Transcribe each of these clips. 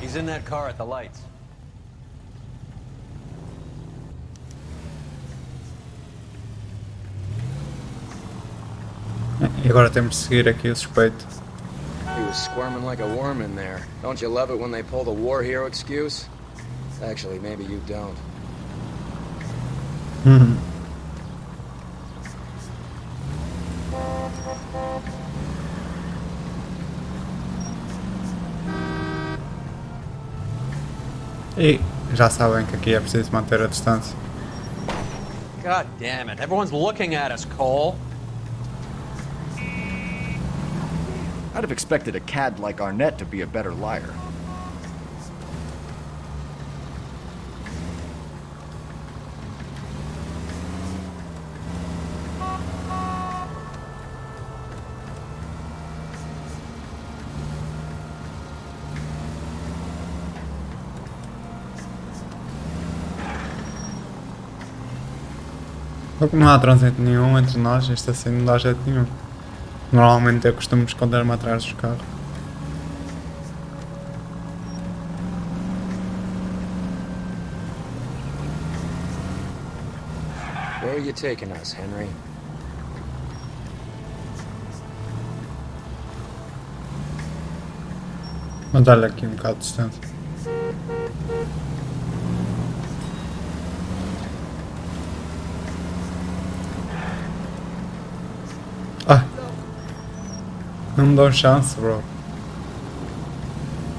He's in that car at the lights. E agora temos de seguir aqui o suspeito. He was squirming like a worm in there. Don't you love it when they pull the war hero excuse? Actually, maybe you don't. E já sabem que aqui é preciso manter a distância. God damn it. Everyone's looking at us, Cole. I'd have expected a cad like Arnett to be a better liar. Só que não há trânsito nenhum entre nós, isto assim não dá jeito nenhum. Normalmente eu costumo esconder-me atrás dos carros. Where are you taking us, Henry? Vou dar-lhe aqui um bocado de distância. Ah! Não me dão chance, bro.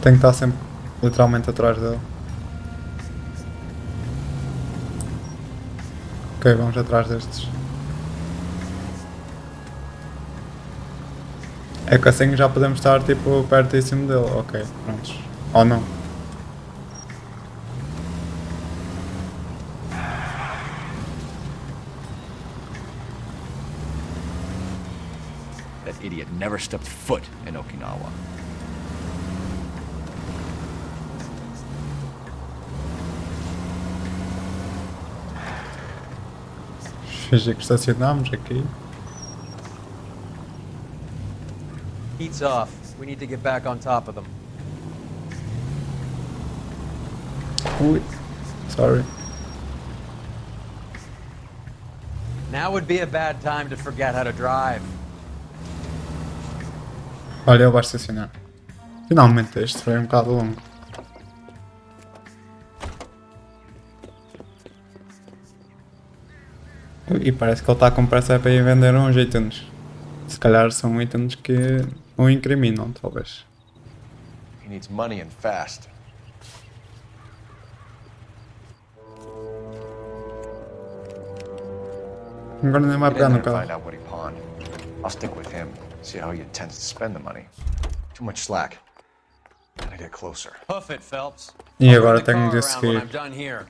Tenho que estar sempre literalmente atrás dele. Ok, vamos atrás destes. É que assim já podemos estar tipo pertíssimo dele. Ok, prontos. Ou não. That idiot never stepped foot in Okinawa. Fingi que estacionámos aqui. Heat's off. We need to get back on top of them. Ui. Sorry. Now would be a bad time to forget how to drive. Olha, ele vai estacionar. Finalmente este foi um bocado longo. E parece que ele está com pressa para ir vender uns itens. Se calhar são itens que o incriminam, talvez. He needs money and fast. Agora nem vai Get pegar in no there and find carro. out what he pawned. I'll stick with him, see how he intends to spend the money. Too much slack. Gotta get closer. Hoof it, Phelps. E I'll agora bring the tenho car de around when seguir. I'm done here.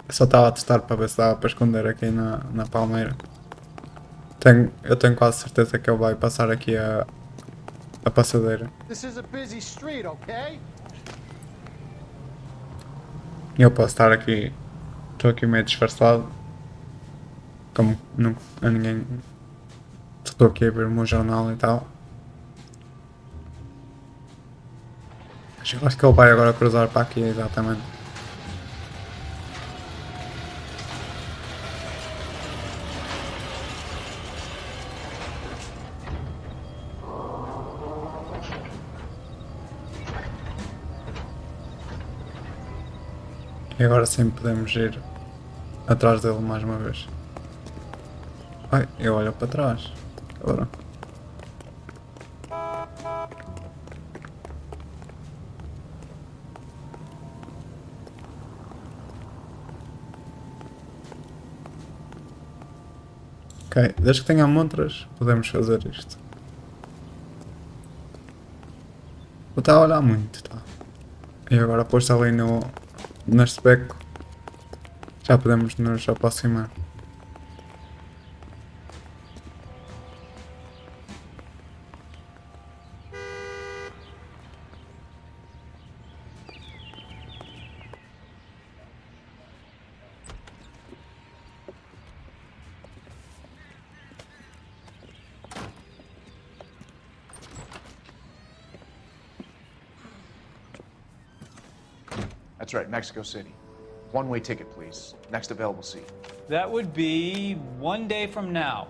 Eu só estava a testar para ver se dava para esconder aqui na palmeira. Eu tenho quase certeza que ele vai passar aqui a passadeira. This is a busy street, okay? E eu posso estar aqui. Estou aqui meio disfarçado. Como não, a ninguém. Estou aqui a ver o meu jornal e tal. Mas eu acho que ele vai agora cruzar para aqui, exatamente. E agora sim podemos ir atrás dele mais uma vez. Ai, eu olho para trás. Agora. Ok, desde que tenha montras, podemos fazer isto. Vou estar a olhar muito, tá? E agora posto ali neste beco, já podemos nos aproximar. That's right, Mexico City. One-way ticket, please. Next available seat. That would be 1 day from now.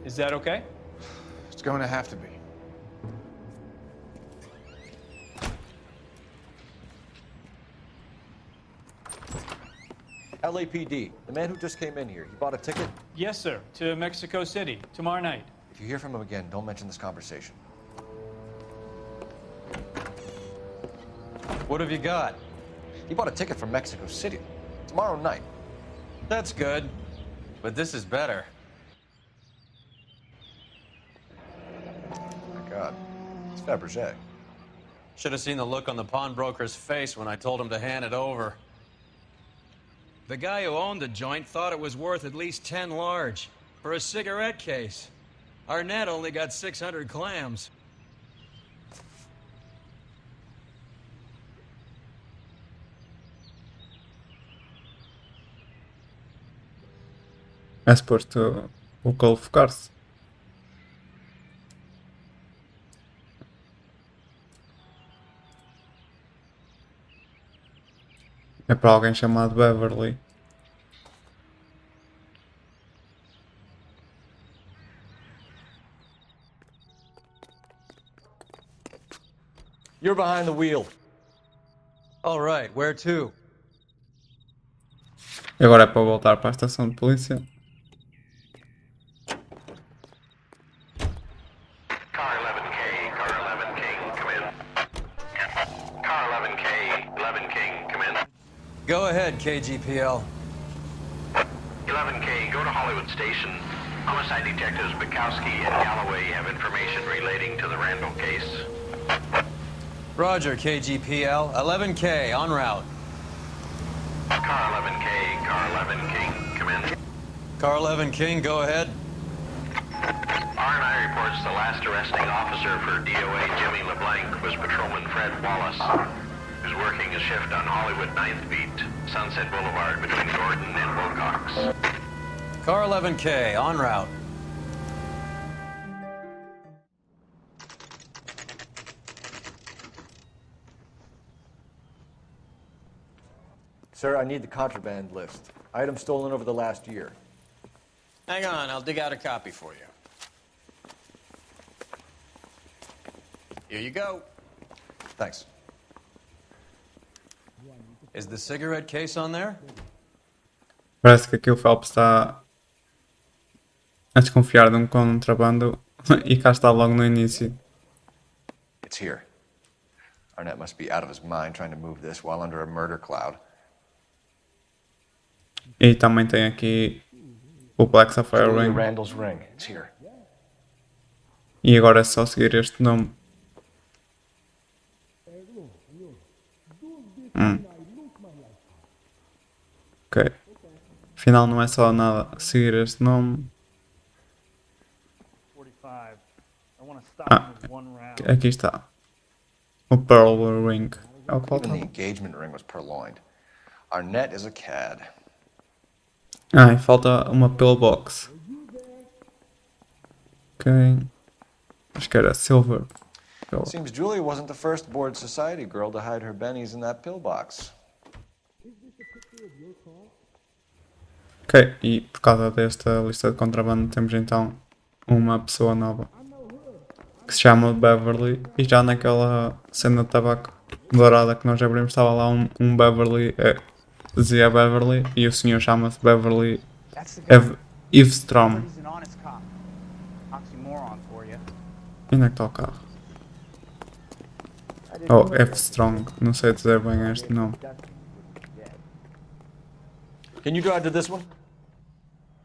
Is that okay? It's going to have to be. LAPD, the man who just came in here, he bought a ticket? Yes, sir. To Mexico City, tomorrow night. If you hear from him again, don't mention this conversation. What have you got? He bought a ticket from Mexico City. Tomorrow night. That's good. But this is better. My God. It's Fabergé. Should have seen the look on the pawnbroker's face when I told him to hand it over. The guy who owned the joint thought it was worth at least 10 large for a cigarette case. Arnett only got 600 clams. É suposto o Cole focar-se. É para alguém chamado Beverly. You're behind the wheel. All right, where to? E agora é para voltar para a estação de polícia. Car 11K, Car 11 King, come in. Car 11K, 11 King, come in. Go ahead, KGPL. 11K, go to Hollywood Station. Homicide detectives Bukowski and Galloway have information relating to the Randall case. Roger, KGPL. 11K, en route. Car 11K, Car 11 King, come in. Car 11 King, go ahead. R&I reports the last arresting officer for DOA Jimmy LeBlanc was Patrolman Fred Wallace, who's working a shift on Hollywood 9th Beat, Sunset Boulevard between Gordon and Wilcox. Car 11K, en route. Sir, I need the contraband list. Items stolen over the last year. Hang on, I'll dig out a copy for you. Here you go. Thanks. Is the cigarette case on there? Parece que aqui o Phelps está a desconfiar de um contrabando e cá está logo no início. It's here. Arnett must be out of his mind trying to move this while under a murder cloud. E também tem aqui o Black Sapphire Julia Ring. Randall's ring. It's here. E agora é só seguir este nome. Ok. Afinal não é só nada seguir este nome. Ah, aqui está. O Pearl Ring. É o que Even the faltava. engagement ring was purloined. Arnett is a cad. Ah, e falta uma pillbox. Ok. Acho que era Silver. Seems Julia wasn't the first bored society girl to hide her bennies in that pillbox. Ok, e por causa desta lista de contrabando temos então uma pessoa nova que se chama Beverly e já naquela cena de tabaco dourada que nós abrimos estava lá um Beverly, dizia Beverly e o senhor chama-se Beverly Eavestrom. E onde é que está o carro? Oh, F-Strong, não sei dizer bem este nome. Can you drive to this one?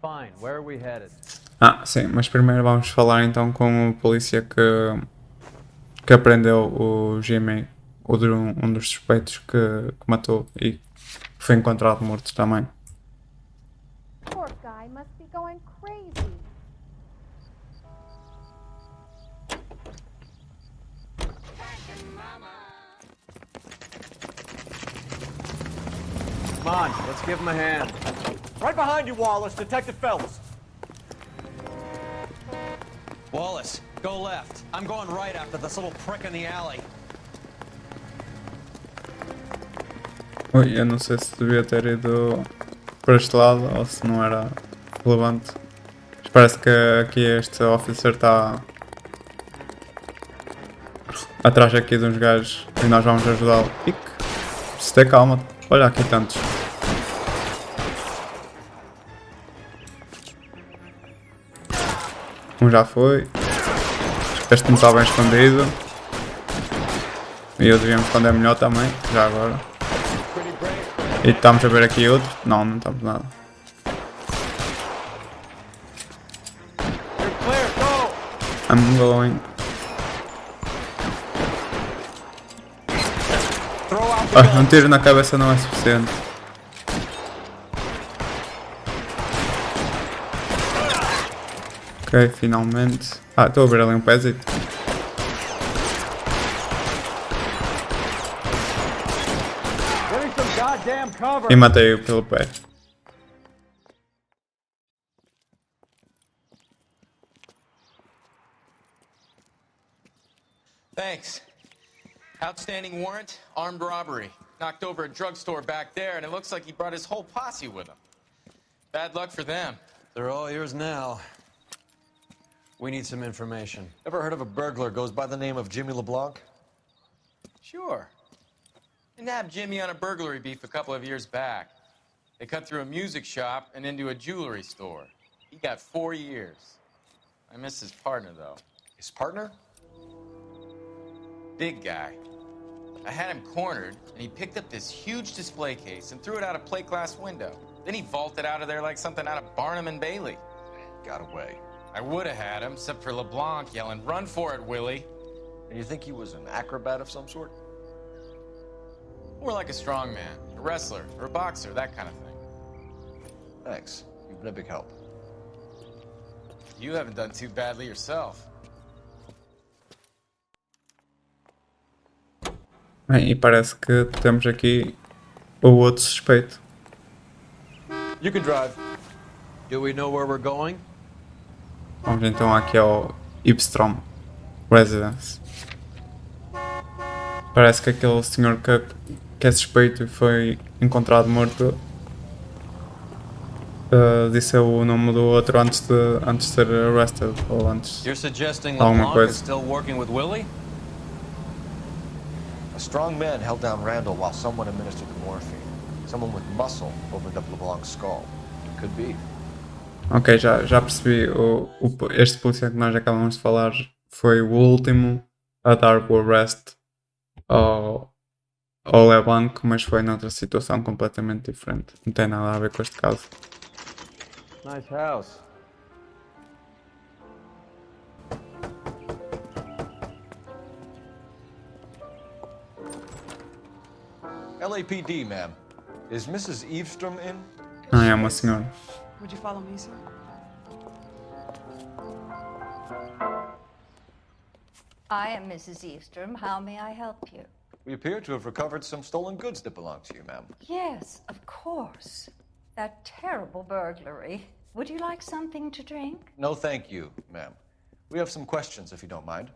Fine, where are we headed? Ah, sim, mas primeiro vamos falar então com o polícia que apreendeu o Jimmy, um dos suspeitos que matou e foi encontrado morto também. Poor guy must be going crazy. Come on, let's give him a hand. Right behind you, Wallace. Detective Phelps. Wallace, go left. I'm going right after this little prick in the alley. Ui, eu não sei se devia ter ido para este lado ou se não era relevante. Mas parece que aqui este officer está atrás aqui de uns gajos e nós vamos ajudá-lo. Pique! Se ter calma, olha aqui tantos. Um já foi. Este não está bem escondido. E eu devia me esconder melhor também, já agora. E estamos a ver aqui outro. Não, não estamos nada. I'm going. Um tiro na cabeça não é suficiente. Ok, finalmente. Estou a ver ali um pezito. E matei-o pelo pé. Thanks. Outstanding warrant, armed robbery. Knocked over a drugstore back there, and it looks like he brought his whole posse with him. Bad luck for them. They're all yours now. We need some information. Ever heard of a burglar goes by the name of Jimmy LeBlanc? Sure. I nabbed Jimmy on a burglary beef a couple of years back. They cut through a music shop and into a jewelry store. He got 4 years. I miss his partner, though. His partner? Big guy. I had him cornered, and he picked up this huge display case and threw it out a plate glass window. Then he vaulted out of there like something out of Barnum and Bailey. Got away. I would have had him, except for LeBlanc yelling, "Run for it, Willie!" And you think he was an acrobat of some sort? More like a strongman, a wrestler, or a boxer, that kind of thing. Thanks. You've been a big help. You haven't done too badly yourself. Bem, e parece que temos aqui o outro suspeito. You can drive. Do we know where we're going? Vamos então aqui ao Ipstrom Residence. Parece que aquele senhor que é suspeito e foi encontrado morto disse o nome do outro antes de ser arrested ou antes. You're suggesting Alguma LeBlanc is coisa. still working with Willie? A strong man held down Randall while someone administered the morphine. Someone with muscle opened up LeBlanc's skull. Could be. Ok, já percebi. Este polícia que nós acabamos de falar foi o último a dar o arrest ao LeBlanc, mas foi noutra situação completamente diferente. Não tem nada a ver com este caso. Nice house. LAPD, ma'am. Is Mrs. Eavestrom in? Ah, é uma senhora. Would you follow me, sir? I am Mrs. Eavestrom. How may I help you? We appear to have recovered some stolen goods that belong to you, ma'am. Yes, of course. That terrible burglary. Would you like something to drink? No, thank you, ma'am. We have some questions, if you don't mind.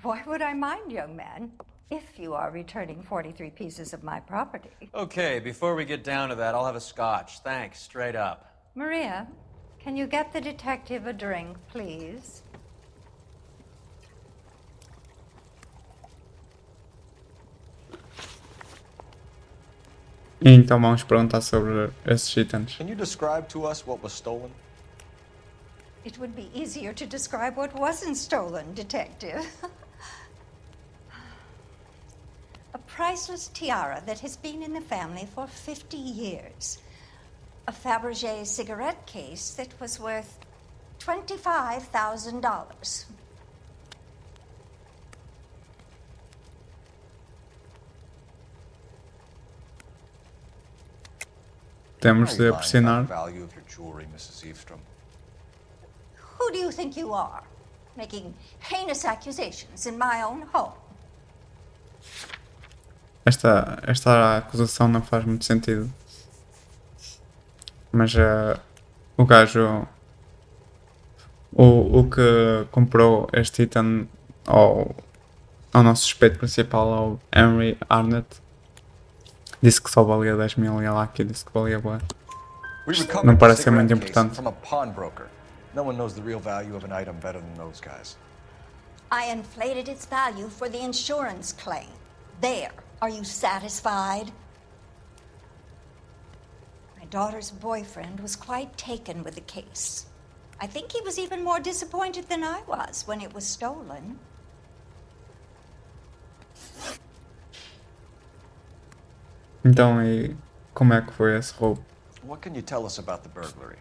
Why would I mind, young man? If you are returning 43 pieces of my property. Okay, before we get down to that, I'll have a scotch. Thanks, straight up. Maria, can you get the detective a drink, please? E então vamos perguntar sobre esses itens. Can you describe to us what was stolen? It would be easier to describe what wasn't stolen, detective. A priceless tiara that has been in the family for 50 years. A Fabergé cigarette case that was worth $25,000. Temos de Why are you lying about pressionar. the value of your jewelry, Mrs. Eavestrom. Who do you think you are, making heinous accusations in my own home? Esta acusação não faz muito sentido. Mas o gajo. O que comprou este item ao nosso suspeito principal, ao Henry Arnett, Disse que só valia 10 mil e ela aqui disse que valia bué. We recovered Não the parece ser muito cigarette case importante. from a pawnbroker. No one knows the real value of an item better than those guys. I inflated its value for the insurance claim. There. Are you satisfied? My daughter's boyfriend was quite taken with the case. I think he was even more disappointed than I was when it was stolen. Então, e como é que foi esse roubo? What can you tell us about the burglary?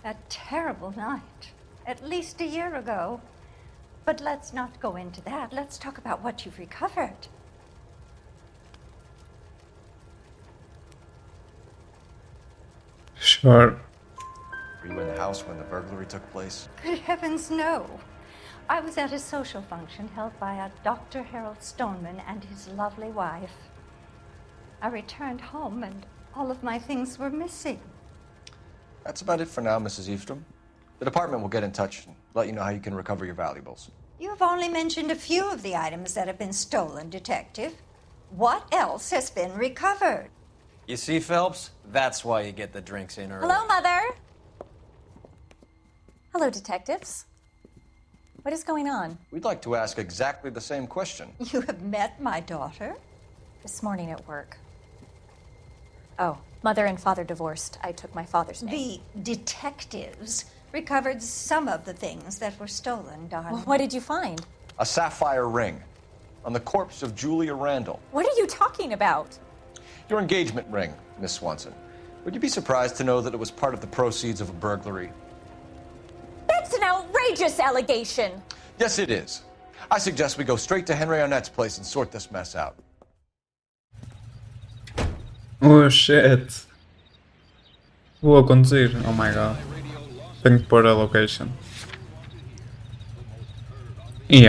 A terrible night. At least a year ago. But let's not go into that. Let's talk about what you've recovered. Sure. Were you in the house when the burglary took place? Good heavens, no. I was at a social function held by a Dr. Harold Stoneman and his lovely wife. I returned home and all of my things were missing. That's about it for now, Mrs. Eastrom. The department will get in touch and let you know how you can recover your valuables. You have only mentioned a few of the items that have been stolen, Detective. What else has been recovered? You see, Phelps? That's why you get the drinks in early. Hello, Mother. Hello, detectives. What is going on? We'd like to ask exactly the same question. You have met my daughter? This morning at work. Oh, mother and father divorced. I took my father's name. The detectives recovered some of the things that were stolen, darling. Well, what did you find? A sapphire ring on the corpse of Julia Randall. What are you talking about? Your engagement ring, Miss Swanson. Would you be surprised to know that it was part of the proceeds of a burglary? That's an outrageous allegation. Yes, it is. I suggest we go straight to Henry Arnett's place and sort this mess out. Oh shit. Vou a conduzir. Oh my god. Tenho que pôr a location. E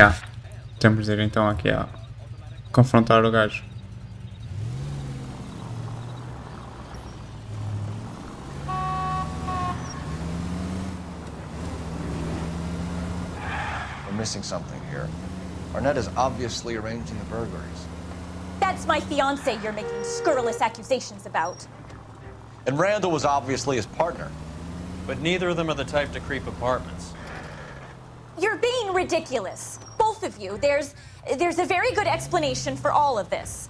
temos de ir então aqui a confrontar o gajo. We're missing something here. Arnett is obviously arranging the burglaries. That's my fiance you're making scurrilous accusations about. And Randall was obviously his partner. But neither of them are the type to creep apartments. You're being ridiculous. Both of you. There's a very good explanation for all of this.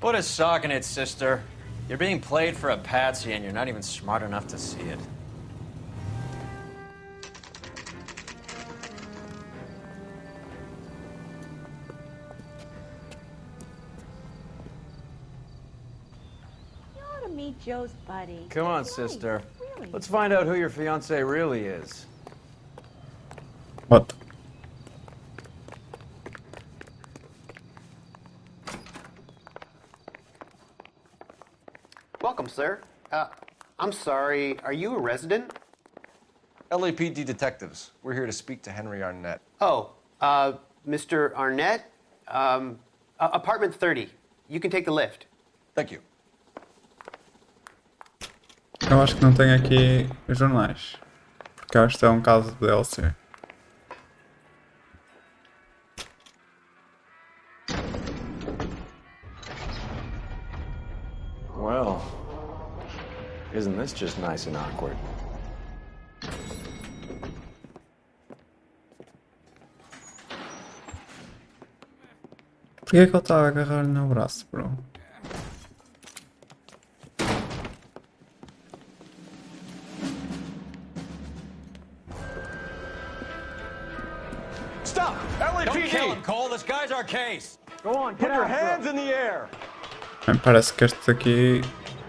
Put a sock in it, sister. You're being played for a patsy and you're not even smart enough to see it. Meet Joe's buddy. Come on, sister. Let's find out who your fiance really is. What? Welcome, sir. I'm sorry, are you a resident? LAPD detectives. We're here to speak to Henry Arnett. Oh, Mr. Arnett? Apartment 30. You can take the lift. Thank you. Eu acho que não tem aqui jornais. Porque eu acho que é um caso de DLC. Well, isn't this just nice and awkward? Por que é que ele está a agarrar no braço, bro? Stop! LAPD! Don't kill him, Cole. This guy's our case. Go on, put your hands in the air! Bem, parece que este aqui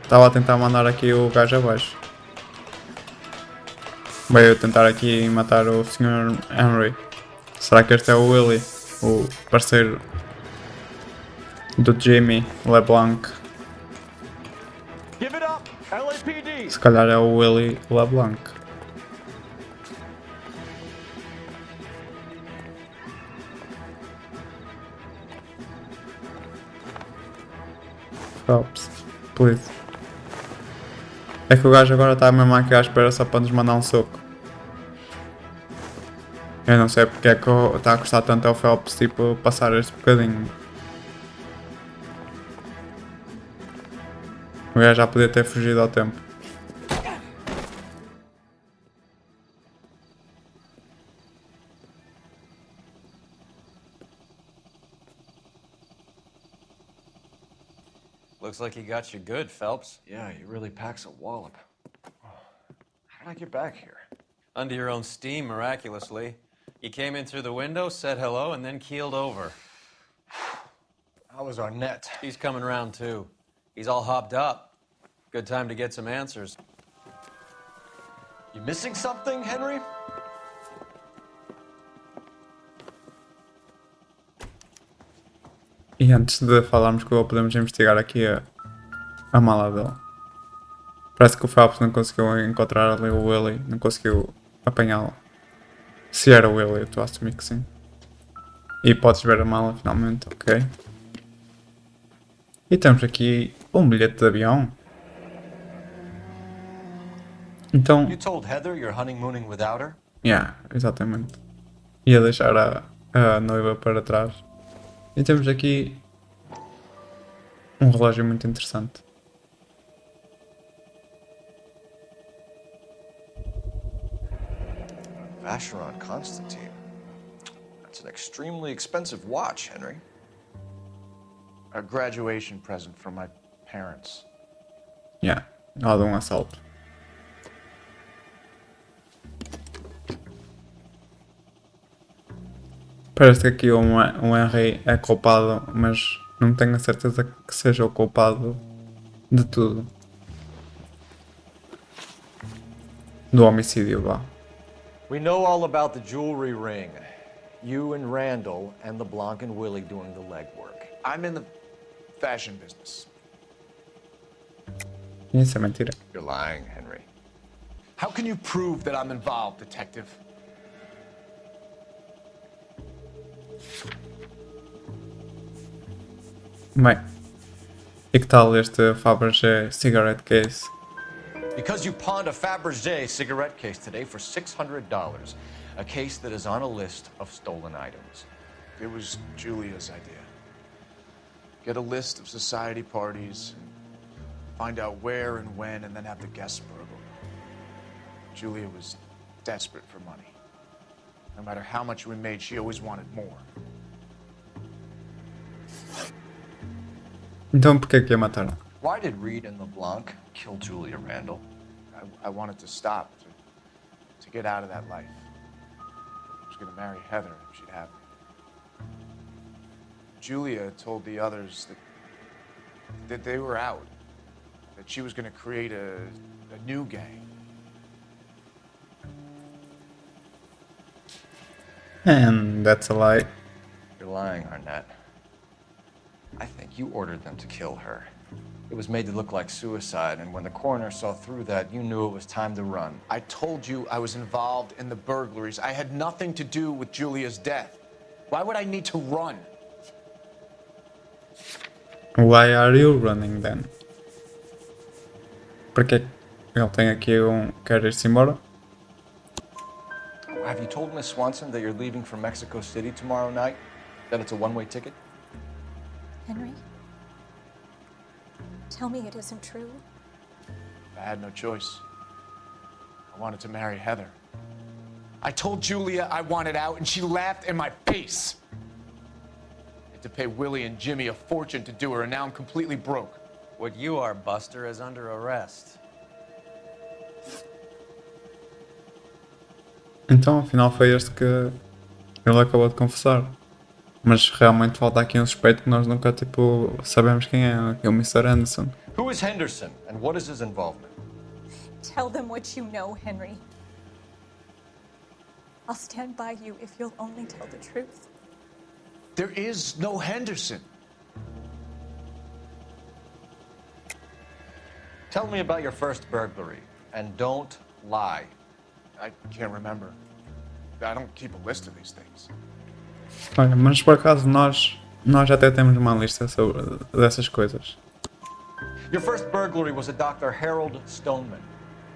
estava a tentar mandar aqui o gajo abaixo. Veio tentar aqui matar o Sr. Henry. Será que este é o Willie? O parceiro do Jimmy LeBlanc? Give it up, LAPD! Se calhar é o Willie LeBlanc. Ops, please. É que o gajo agora está mesmo aqui à espera só para nos mandar um soco. Eu não sei porque é que está a custar tanto ao Phelps tipo passar este bocadinho. O gajo já podia ter fugido ao tempo. Looks like he got you good, Phelps. Yeah, he really packs a wallop. How did I get back here? Under your own steam, miraculously. You came in through the window, said hello, and then keeled over. How was Arnett? He's coming round, too. He's all hopped up. Good time to get some answers. You missing something, Henry? E antes de falarmos com ele, podemos investigar aqui a mala dele. Parece que o Phelps não conseguiu encontrar ali o Willy, não conseguiu apanhá-lo. Se era o Willy, eu estou a assumir que sim. E podes ver a mala finalmente, ok. E temos aqui um bilhete de avião. Então... You told Heather you're honeymooning without her? Yeah, exatamente. Ia deixar a noiva para trás. E temos aqui um relógio muito interessante. Vacheron Constantine. That's an extremely expensive watch, Henry. A graduation present from my parents. Yeah, nada de um assalto. Parece que aqui o Henry é culpado, mas não tenho a certeza que seja o culpado de tudo. Do homicídio lá. We know all about the jewelry ring. You and Randall and LeBlanc and Willie doing the legwork. I'm in the fashion business. Isso é mentira. You're lying, Henry. How can you prove that I'm involved, detective? Bem, e que tal este Fabergé cigarette case? Because you pawned a Fabergé cigarette case today for $600. A case that is on a list of stolen items. It was Julia's idea. Get a list of society parties, find out where and when, and then have the guests burgled. Julia was desperate for money. No matter how much we made, she always wanted more. Então por que ia mataram? Why did Reed and LeBlanc kill Julia Randall? I wanted to stop, to get out of that life. I was going to marry Heather if she'd have me. Julia told the others that they were out, that she was going to create a new gang. And that's a lie. You're lying, Arnett. I think you ordered them to kill her. It was made to look like suicide, and when the coroner saw through that, you knew it was time to run. I told you I was involved in the burglaries. I had nothing to do with Julia's death. Why would I need to run? Why are you running then? Porque ele tem aqui quer ir-se embora? Have you told Miss Swanson that you're leaving for Mexico City tomorrow night? That it's a one-way ticket? Henry? Tell me it isn't true. I had no choice. I wanted to marry Heather. I told Julia I wanted out, and she laughed in my face. I had to pay Willie and Jimmy a fortune to do her, and now I'm completely broke. What you are, Buster, is under arrest. Então afinal foi este que ele acabou de confessar. Mas realmente falta aqui um suspeito que nós nunca sabemos quem é, que é o Mr. Anderson. Who is Henderson, and what is his involvement? Tell them what you know, Henry. I'll stand by you if you'll only tell the truth. There is no Henderson. Tell me about your first burglary, and don't lie. I can't remember. I don't keep a list of these things. Olha, mas por acaso nós até temos uma lista dessas coisas. Your first burglary was a Dr. Harold Stoneman.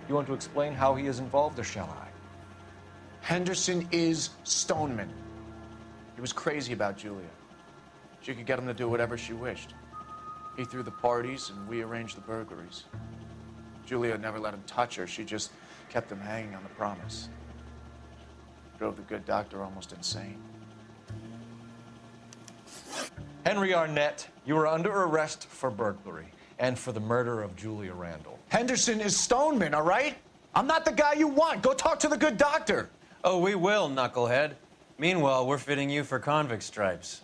You want to explain how he is involved, or shall I? Henderson is Stoneman. He was crazy about Julia. She could get him to do whatever she wished. He threw the parties and we arranged the burglaries. Julia never let him touch her. She just kept him hanging on the promise. Drove the good doctor almost insane. Henry Arnett, you are under arrest for burglary and for the murder of Julia Randall. Henderson is Stoneman, all right? I'm not the guy you want. Go talk to the good doctor. Oh, we will, knucklehead. Meanwhile, we're fitting you for convict stripes.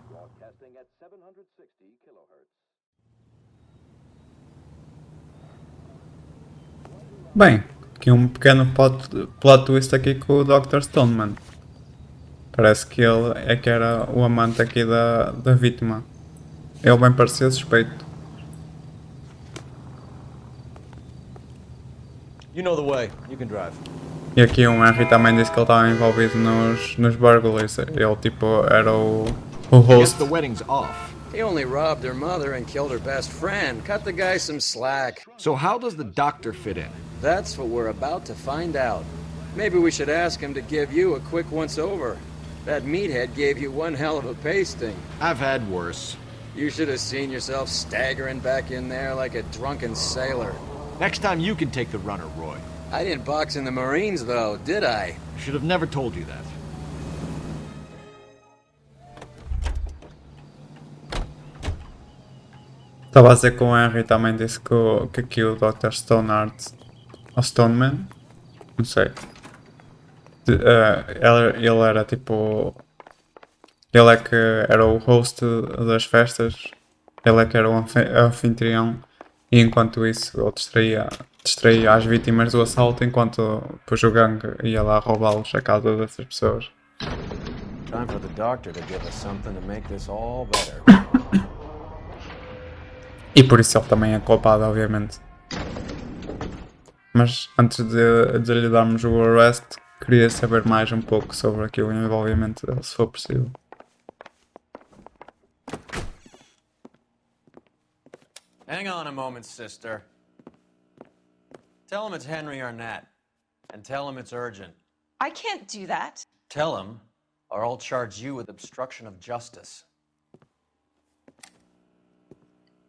Broadcasting at 760 kilohertz. Bem, aqui um pequeno plot twist aqui com o Dr. Stoneman. Parece que ele é que era o amante aqui da vítima. Ele bem parecia suspeito. You know the way. You can drive. E aqui o Henry também disse que ele estava envolvido nos burglaries. Ele tipo era o host. The wedding's off. He only robbed her mother and killed her best friend. Cut the guy some slack. So how does the doctor fit in? That's what we're about to find out. Maybe we should ask him to give you a quick once-over. That meathead gave you one hell of a pasting. I've had worse. You should have seen yourself staggering back in there like a drunken sailor. Next time you can take the runner, Roy. I didn't box in the Marines, though, did I? Should have never told you that. Estava a dizer que o Henry também disse que aqui o Dr. Stoneman, ou Stoneman, não sei, ele era tipo, ele é que era o host das festas, ele é que era o anfitrião, e enquanto isso ele distraía as vítimas do assalto, enquanto depois o gangue ia lá roubá-los a casa dessas pessoas. Time for the doctor to give us something to make this all better. E por isso ele também é culpado, obviamente. Mas antes de lhe darmos o arrest, queria saber mais um pouco sobre aqui o envolvimento dele, se for possível. Hang on a moment, sister. Tell him it's Henry Arnett. And tell him it's urgent. I can't do that. Tell him, or I'll charge you with obstruction of justice.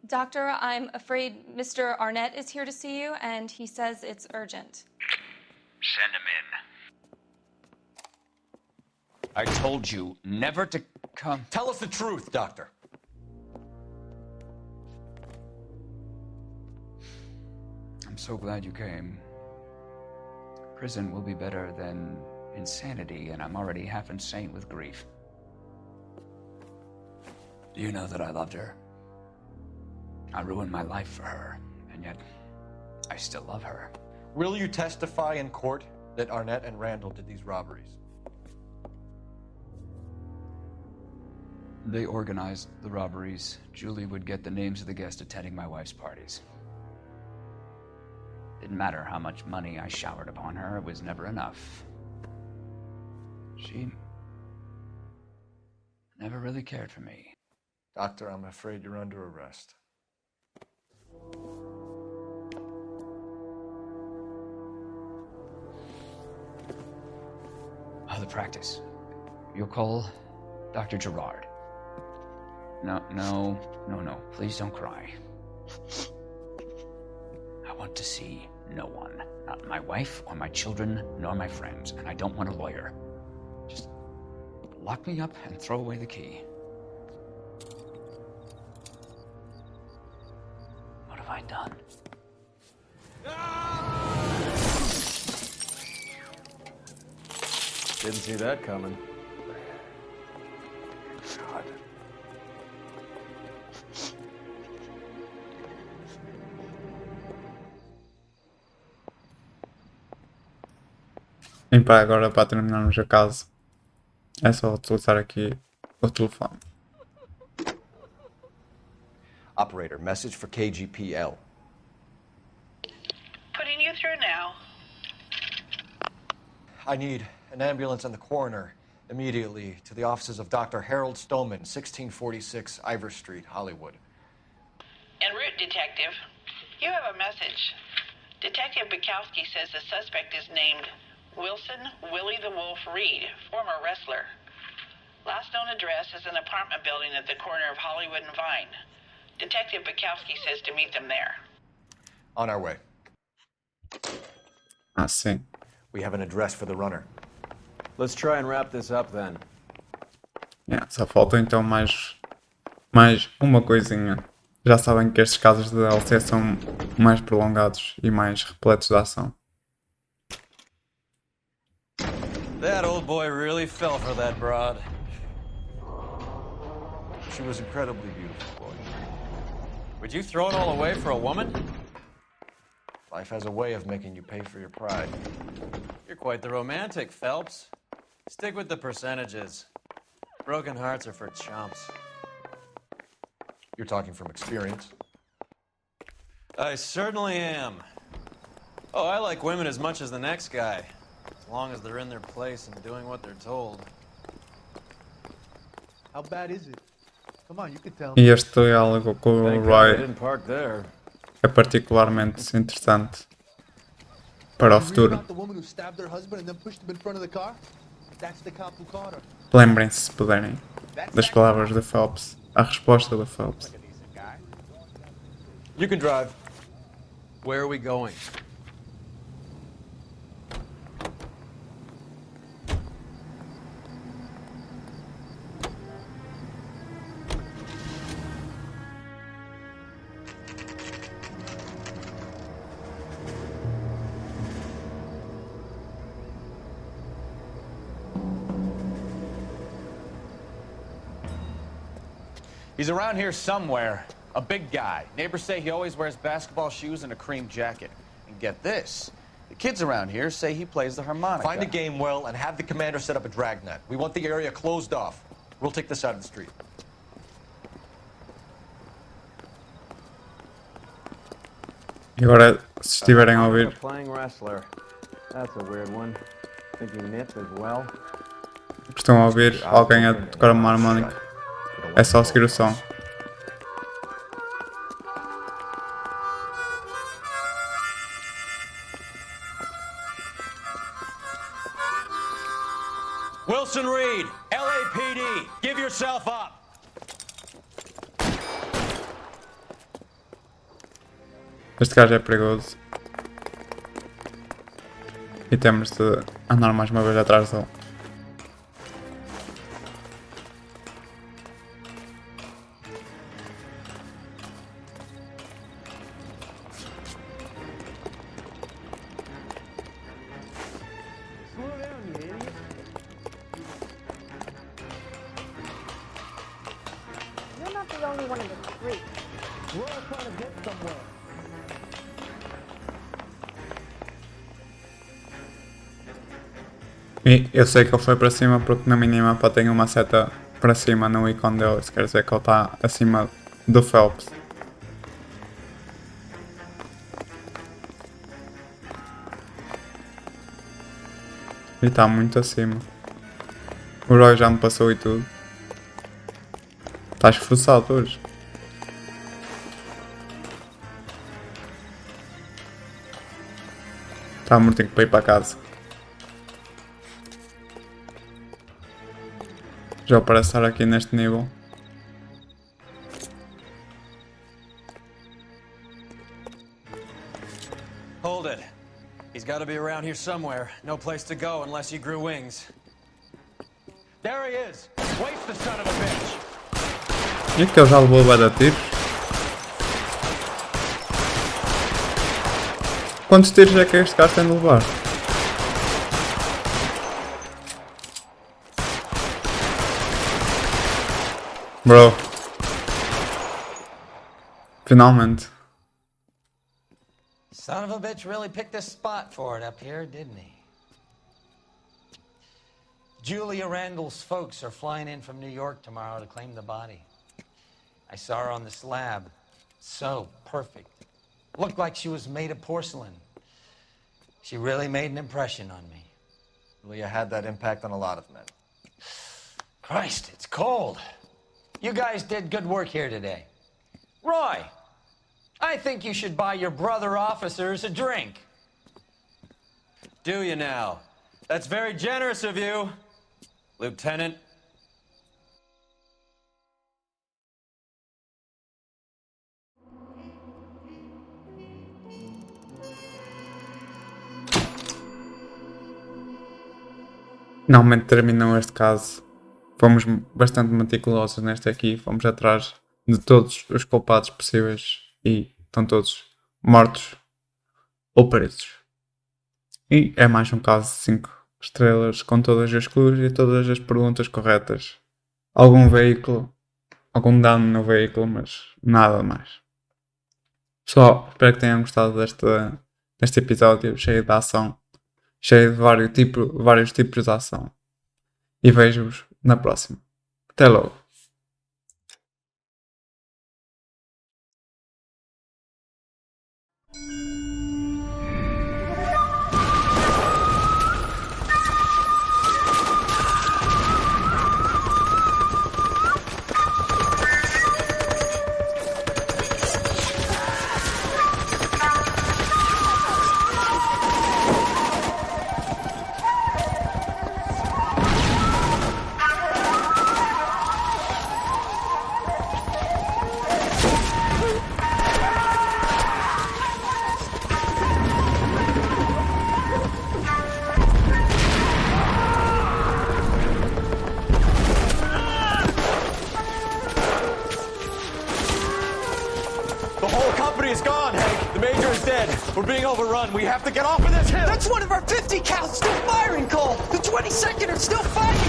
Doctor, I'm afraid Mr. Arnett is here to see you, and he says it's urgent. Send him in. I told you never to come. Tell us the truth, Doctor. I'm so glad you came. Prison will be better than insanity, and I'm already half insane with grief. Do you know that I loved her? I ruined my life for her, and yet I still love her. Will you testify in court that Arnett and Randall did these robberies? They organized the robberies. Julie would get the names of the guests attending my wife's parties. Didn't matter how much money I showered upon her, it was never enough. She never really cared for me. Doctor, I'm afraid you're under arrest. The practice. You'll call Dr. Gerard. No. Please don't cry. I want to see no one. Not my wife or my children, nor my friends. And I don't want a lawyer. Just lock me up and throw away the key. What have I done? Didn't see that coming. God. E para agora, para terminarmos o caso, é só utilizar aqui o telefone. Operator, message for KGPL. Putting you through now. I need an ambulance and the coroner immediately to the offices of Dr. Harold Stoneman, 1646 Ivor Street, Hollywood. Detective, you have a message. Detective Bukowski says the suspect is named Wilson Willie the Wolf Reed, former wrestler. Last known address is an apartment building at the corner of Hollywood and Vine. Detective Bukowski says to meet them there. On our way. Ah, sim. We have an address for the runner. Let's try and wrap this up then. Yeah, só falta então mais uma coisinha. Já sabem que estes casos de DLC são mais prolongados e mais repletos de ação. That old boy really fell for that broad. She was incredibly beautiful, boy. Would you throw it all away for a woman? Life has a way of making you pay for your pride. You're quite the romantic, Phelps. Stick with the percentages. Broken hearts are for chumps. You're talking from experience. I certainly am. Oh, I like women as much as the next guy. As long as they're in their place and doing what they're told. How bad is it? Come on, you can tell E me. este diálogo com o Roy Didn't park there. é particularmente interessante para o futuro. About the woman who stabbed her husband and then pushed him in front of the car? That's the cop who caught her. Lembrem-se, se puderem, das palavras de Phelps, a resposta de Phelps. You can drive. Where are we going? He's around here somewhere. A big guy. Neighbors say he always wears basketball shoes and a cream jacket. And get this. The kids around here say he plays the harmonica. Find a game well and have the commander set up a dragnet. We want the area closed off. We'll take this side of the street. E agora, se estiverem a ouvir, Playing wrestler. That's a weird one. Thinking knit as well. estão a ouvir alguém a tocar uma harmónica, é só seguir o som. Wilson Reed, LAPD, give yourself up. Este gajo é perigoso. E temos de andar mais uma vez atrás dele. You're not the only one in the street. We're all trying to get somewhere. E eu sei que ele foi para cima porque na minimapa tem uma seta para cima no ícone dele. Isso quer dizer que ele está acima do Phelps. E está muito acima. O Roy já me passou e tudo. Estás esforçado hoje. Está mortinho para ir para casa. Já parece estar aqui neste nível. Hold it. He's got to be around here somewhere. No place to go unless he grew wings. There he is. Waste the son of a bitch. E que ele já levou a bada tiros? Quantos tiros é que este gajo tem de levar? Bro. Finalmente. Son of a bitch really picked a spot for it up here, didn't he? Julia Randall's folks are flying in from New York tomorrow to claim the body. I saw her on the slab. So perfect. Looked like she was made of porcelain. She really made an impression on me. Julia had that impact on a lot of men. Christ, it's cold. You guys did good work here today. Roy, I think you should buy your brother officers a drink. Do you now? That's very generous of you, Lieutenant. Finalmente terminou este caso. Fomos bastante meticulosos neste aqui. Fomos atrás de todos os culpados possíveis e estão todos mortos ou presos. E é mais um caso de 5 estrelas com todas as clues e todas as perguntas corretas. Algum dano no veículo, mas nada mais. Pessoal, espero que tenham gostado deste episódio cheio de ação. Cheio de vários tipos de ação. E vejo-vos na próxima. Até logo. We're being overrun. We have to get off of this hill. That's one of our 50 cows still firing, Cole. The 22nd are still fighting.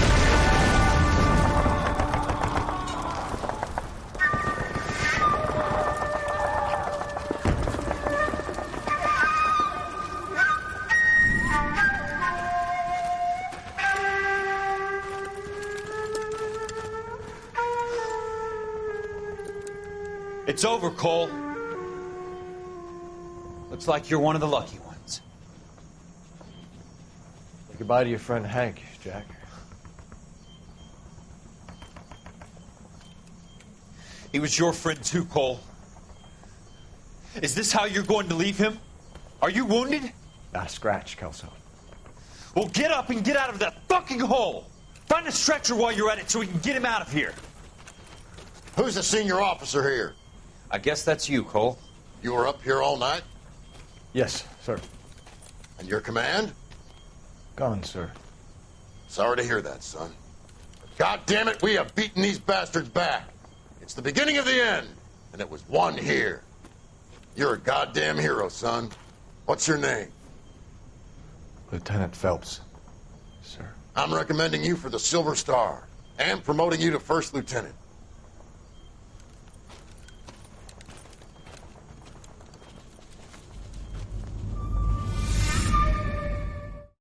It's over, Cole. Looks like you're one of the lucky ones. Say goodbye to your friend Hank, Jack. He was your friend too, Cole. Is this how you're going to leave him? Are you wounded? Not a scratch, Kelso. Well, get up and get out of that fucking hole! Find a stretcher while you're at it so we can get him out of here. Who's the senior officer here? I guess that's you, Cole. You were up here all night? Yes, sir. And your command? Gone, sir. Sorry to hear that, son. But God damn it, we have beaten these bastards back. It's the beginning of the end, and it was won here. You're a goddamn hero, son. What's your name? Lieutenant Phelps, sir. I'm recommending you for the Silver Star, and promoting you to First Lieutenant.